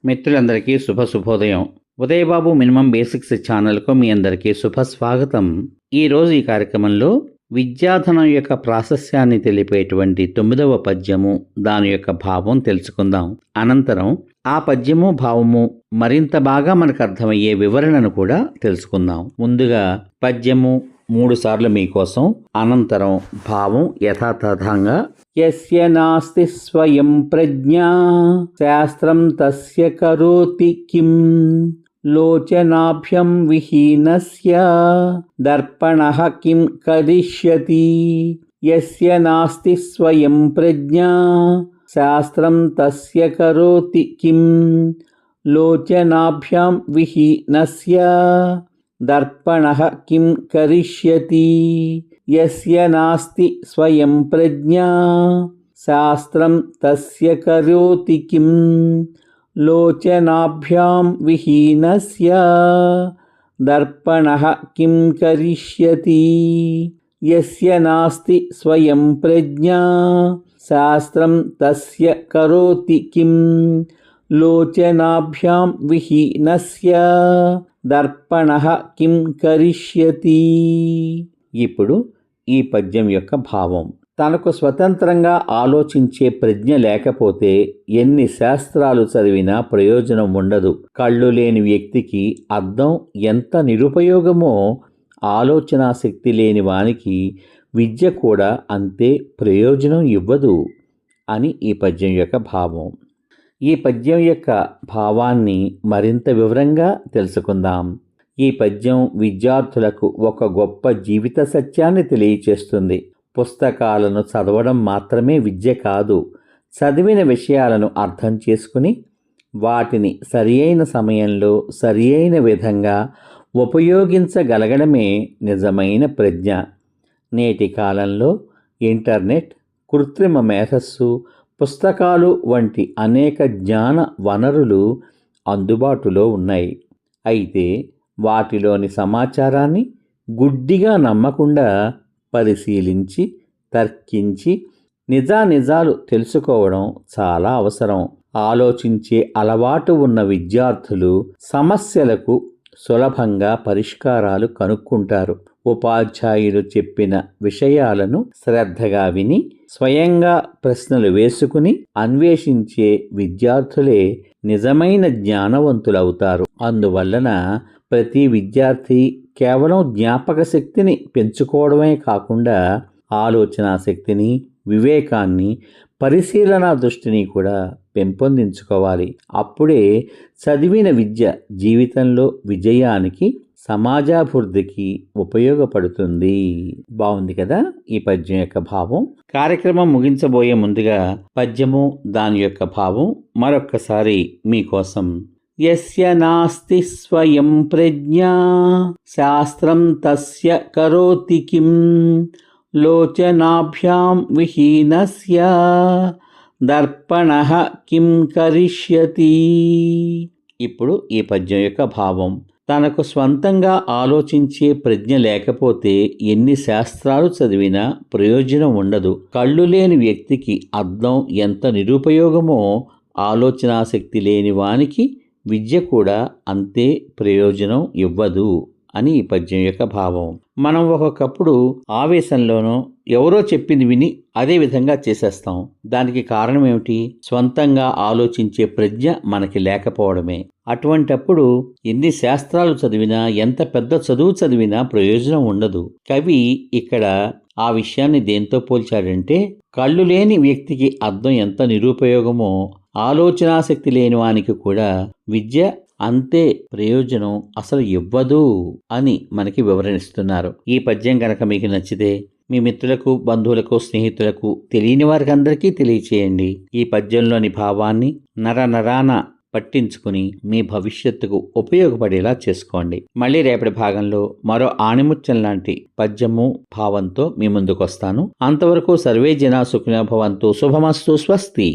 మిత్రులందరికీ శుభోదయం. Udaybabu minimum basics ఛానల్కు మీ అందరికీ స్వాగతం. ఈరోజు ఈ కార్యక్రమంలో విద్యాధనం యొక్క ప్రాశస్యాన్ని తెలిపేటువంటి 9వ పద్యము, దాని యొక్క భావం తెలుసుకుందాం. అనంతరం ఆ పద్యము భావము మరింత బాగా మనకు అర్థమయ్యే వివరణను కూడా తెలుసుకుందాం. ముందుగా పద్యము 3 సార్లు మీకోసం, అనంతరం భావం యథాతథంగా. యస్య నాస్తి స్వయం ప్రజ్ఞా శాస్త్రం తస్య కరోతి కిం లోచనాభ్యం విహీనస్య దర్పణః కిం కరిష్యతి. యస్య నాస్తి స్వయం ప్రజ్ఞా శాస్త్రం తస్య కరోతి కిం లోచనాభ్యాం విహీనస్య దర్పణః కిం కరిష్యతి. యస్య నాస్తి స్వయం ప్రజ్ఞా శాస్త్రం తస్య కరోతి కిం లోచనాభ్యాం విహీనస్య దర్పణః కిం కరిష్యతి. యస్య నాస్తి స్వయం ప్రజ్ఞా శాస్త్రం తస్య కరోతి కిం లోచనాభ్యాం విహీనస్య దర్పణః కిం కరిష్యతి. ఇప్పుడు ఈ పద్యం యొక్క భావం. తనకు స్వతంత్రంగా ఆలోచించే ప్రజ్ఞ లేకపోతే ఎన్ని శాస్త్రాలు చదివినా ప్రయోజనం ఉండదు. కళ్ళు లేని వ్యక్తికి అద్దం ఎంత నిరుపయోగమో, ఆలోచనా శక్తి లేని వానికి విద్య కూడా అంతే ప్రయోజనం ఇవ్వదు అని ఈ పద్యం యొక్క భావం. ఈ పద్యం యొక్క భావాన్ని మరింత వివరంగా తెలుసుకుందాం. ఈ పద్యం విద్యార్థులకు ఒక గొప్ప జీవిత సత్యాన్ని తెలియచేస్తుంది. పుస్తకాలను చదవడం మాత్రమే విద్య కాదు, చదివిన విషయాలను అర్థం చేసుకుని వాటిని సరియైన సమయంలో సరియైన విధంగా ఉపయోగించగలగడమే నిజమైన ప్రజ్ఞ. నేటి కాలంలో ఇంటర్నెట్, కృత్రిమ మేధస్సు, పుస్తకాలు వంటి అనేక జ్ఞాన వనరులు అందుబాటులో ఉన్నాయి. అయితే వాటిలోని సమాచారాన్ని గుడ్డిగా నమ్మకుండా పరిశీలించి తర్కించి నిజాలు తెలుసుకోవడం చాలా అవసరం. ఆలోచించే అలవాటు ఉన్న విద్యార్థులు సమస్యలకు సులభంగా పరిష్కారాలు కనుక్కుంటారు. ఉపాధ్యాయులు చెప్పిన విషయాలను శ్రద్ధగా విని స్వయంగా ప్రశ్నలు వేసుకుని అన్వేషించే విద్యార్థులే నిజమైన జ్ఞానవంతులవుతారు. అందువలన ప్రతి విద్యార్థి కేవలం జ్ఞాపక శక్తిని పెంచుకోవడమే కాకుండా ఆలోచనా శక్తిని, వివేకాన్ని, పరిశీలనా దృష్టిని కూడా పెంపొందించుకోవాలి. అప్పుడే చదివిన విద్య జీవితంలో విజయానికి, సమాజాభివృద్ధికి ఉపయోగపడుతుంది. బాగుంది కదా ఈ పద్యం యొక్క భావం. కార్యక్రమం ముగించబోయే ముందుగా పద్యము, దాని యొక్క భావం మరొక్కసారి మీకోసం. యస్య నాస్తి స్వయం ప్రజ్ఞా శాస్త్రం తస్య కరోతి కిం లోచనాభ్యాం విహీనస్య దర్పణః కిం కరిష్యతి. ఇప్పుడు ఈ పద్యం యొక్క భావం. తనకు స్వంతంగా ఆలోచించే ప్రజ్ఞ లేకపోతే ఎన్ని శాస్త్రాలు చదివినా ప్రయోజనం ఉండదు. కళ్ళు లేని వ్యక్తికి అద్దం ఎంత నిరుపయోగమో, ఆలోచనాశక్తి లేని వానికి విద్య కూడా అంతే ప్రయోజనం ఇవ్వదు అని ఈ పద్యం యొక్క భావం. మనం ఒక్కొక్కప్పుడు ఆవేశంలోనో ఎవరో చెప్పింది విని అదే విధంగా చేసేస్తాం. దానికి కారణం ఏమిటి? స్వంతంగా ఆలోచించే ప్రజ్ఞ మనకి లేకపోవడమే. అటువంటప్పుడు ఎన్ని శాస్త్రాలు చదివినా, ఎంత పెద్ద చదువు చదివినా ప్రయోజనం ఉండదు. కవి ఇక్కడ ఆ విషయాన్ని దేంతో పోల్చాడంటే, కళ్ళు లేని వ్యక్తికి అద్దం ఎంత నిరుపయోగమో, ఆలోచనాశక్తి లేని వానికి కూడా విద్య అంతే ప్రయోజనం అసలు ఇవ్వదు అని మనకి వివరణిస్తున్నారు. ఈ పద్యం కనుక మీకు నచ్చితే మీ మిత్రులకు, బంధువులకు, స్నేహితులకు, తెలియని వారికి అందరికీ తెలియచేయండి. ఈ పద్యంలోని భావాన్ని నరాన పట్టించుకుని మీ భవిష్యత్తుకు ఉపయోగపడేలా చేసుకోండి. మళ్ళీ రేపటి భాగంలో మరో ఆణిముత్యం లాంటి పద్యము, భావంతో మీ ముందుకు వస్తాను. అంతవరకు సర్వే జనా సుఖినో భవంతు. శుభమస్తు. స్వస్తి.